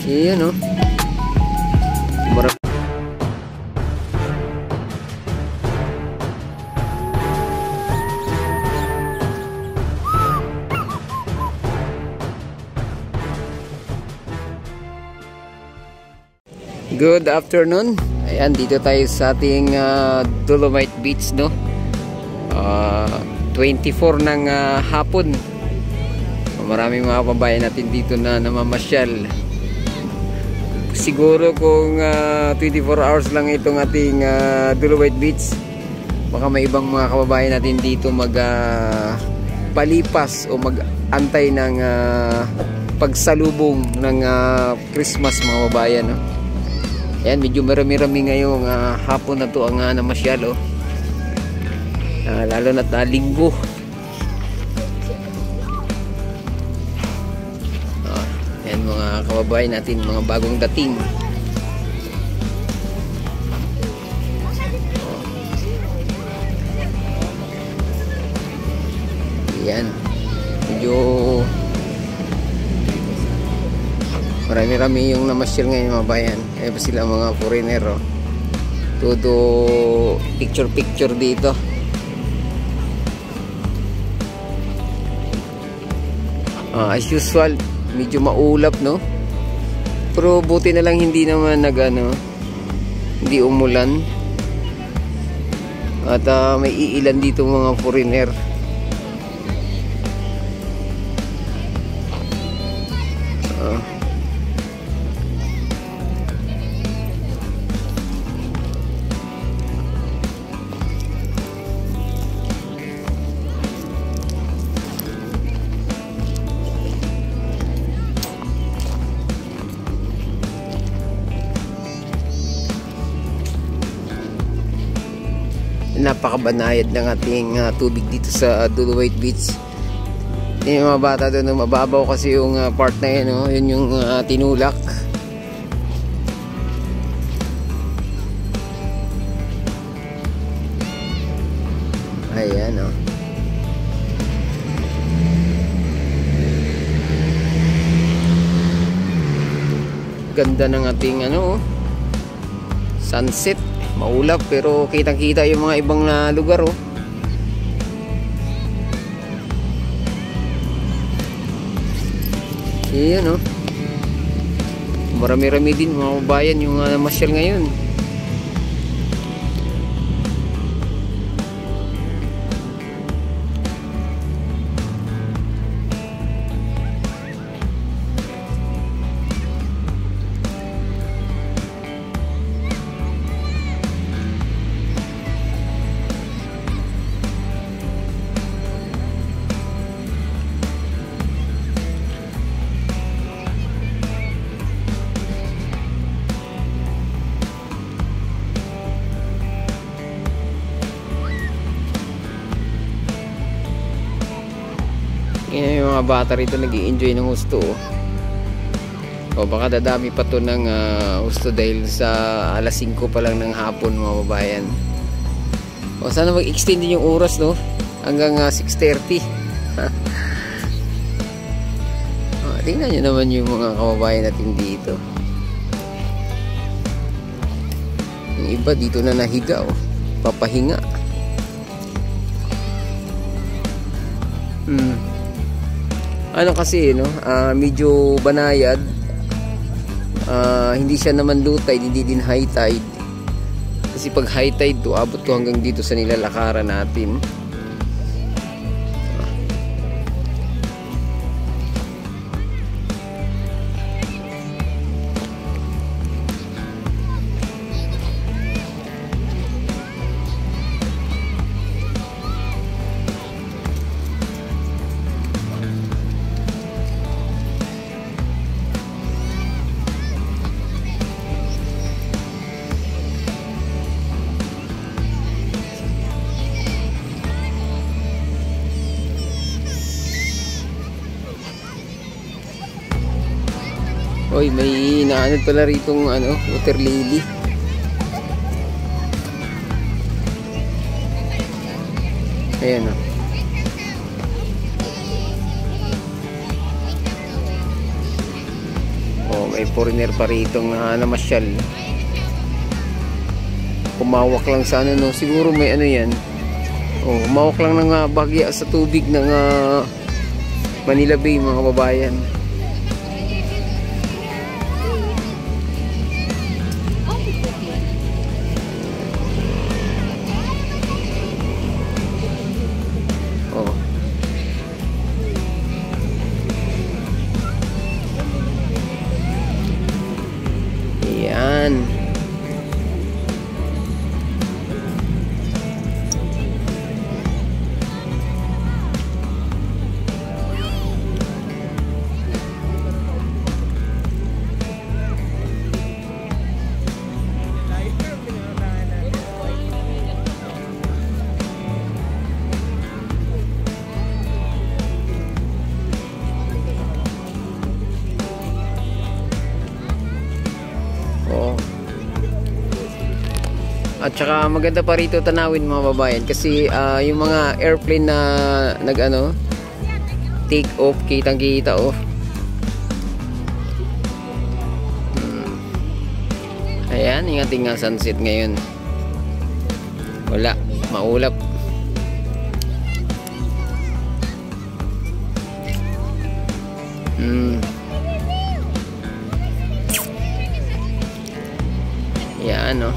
Iyan o. Good afternoon. Ayan, dito tayo sa ating Dolomite Beach, no? 24 ng hapon. Maraming mga kababayan natin dito na namamasyal. Siguro kung 24 hours lang itong ating Dolomite Beach, baka may ibang mga kababayan natin dito palipas o mag-antay ng pagsalubong ng Christmas, mga kababayan, no? Ayan, medyo marami-rami ngayong hapon na to ang namasyal, oh. Lalo na't linggo. Ayan, mga kababayan natin, mga bagong dating. Ayan, medyo marami-rami yung namasyal ngayon, mga bayan. Kaya pa sila mga foreigner, oh. Todo picture-picture dito. As usual, medyo maulap, no? Pero buti na lang hindi naman hindi umulan. At may iilan dito mga foreigner. Napakabanayad ng ating tubig dito sa Dolomite Beach. Yung mga bata doon, mababaw kasi yung part na yun, no? Yun yung tinulak. Ayan, oh. Ganda ng ating sunset. Maulap pero kitang-kita yung mga ibang lugar, oh. Iyan, oh. Marami-rami din mga kabayan yung namasyal ngayon. Yung mga bata rito nag-i-enjoy ng gusto, oh. O baka dadami pa to ng gusto dahil sa alas 5 pa lang ng hapon, mga babayan. O sana mag-extend din yung oras, no? Hanggang 6:30. Tingnan nyo naman yung mga kababayan natin dito. Yung iba dito na nahiga, oh. Papahinga. Kasi, no? Medyo banayad. Hindi siya naman low tide, hindi din high tide. Kasi pag high tide to, abot ko hanggang dito sa nilalakaran natin. Oy, may naanod pala ritong water lily. Ayan, oh. may foreigner pa rito na namasyal. Kumawak lang sa ano, no? Siguro may ano yan. Oh, kumawak lang ng bagya sa tubig ng Manila Bay, mga kababayan. Oh. Yan. Oh. At saka maganda pa rito tanawin, mga babayan, kasi yung mga airplane na nag-ano take off, kitang kita oh. Ayan, yung ating sunset ngayon. Wala, maulap. Yan oh.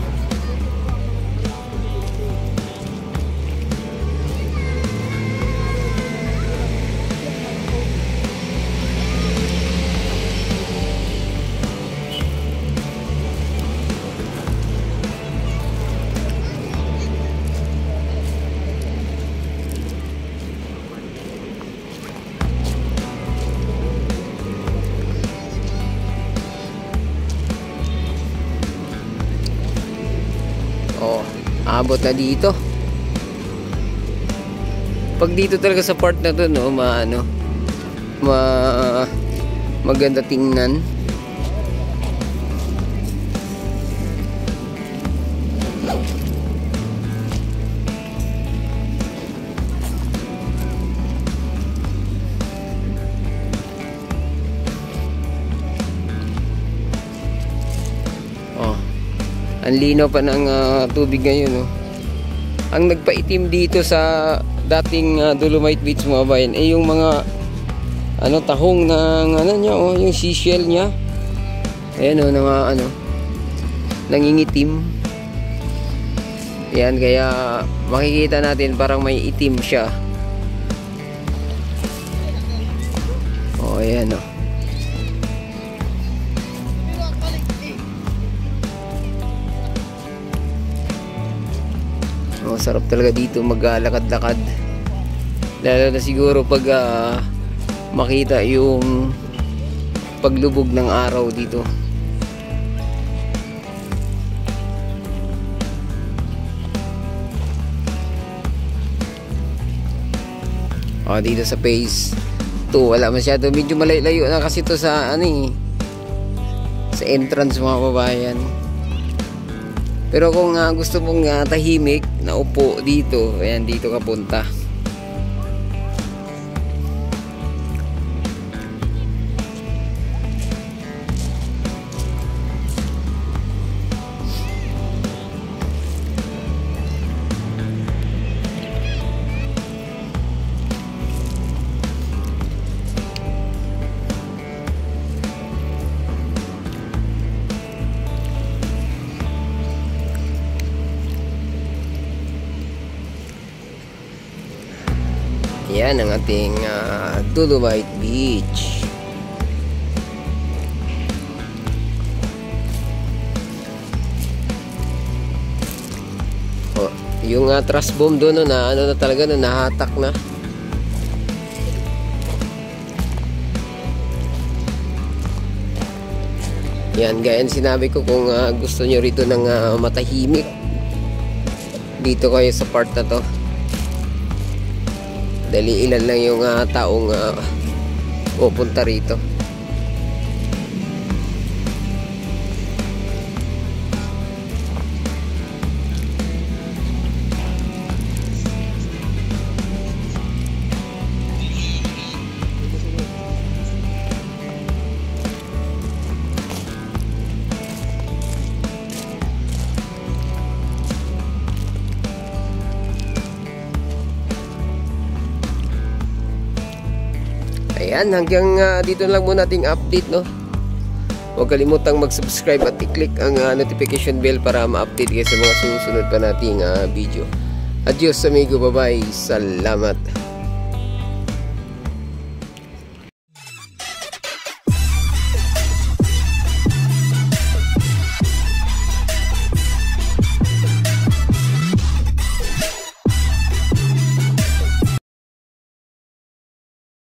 Oh, abot na dito. Pag dito talaga sa part na to, no, maganda tingnan. Ang linaw pa ng tubig ngayon, no? Ang nagpaitim dito sa dating Dolomite Beach, mga bayan, eh yung mga tahong ng niya, oh, yung seashell niya. Ayan oh, nangingitim. Yan, kaya makikita natin parang may itim siya. Oh, ayan oh. Sarap talaga dito maglakad-lakad, lalo na siguro pag makita yung paglubog ng araw dito. Dito sa phase 2 wala masyado, medyo malayo na kasi to sa sa entrance, mga babayan. Pero kung gusto mong tahimik na upo dito, ayan, dito ka punta. Yan ang ating Dolomite Beach. Oh, yung trash bomb doon na talaga na nahatak na. Yan, gaya sinabi ko, kung gusto nyo rito ng matahimik, dito kayo sa part na to. Dali ilan lang yung taong pupunta rito. Ayan, hanggang dito lang muna ating update, no? Huwag kalimutang mag-subscribe at i-click ang notification bell para ma-update kayo sa mga susunod pa nating video. Adios amigo, bye-bye. Salamat.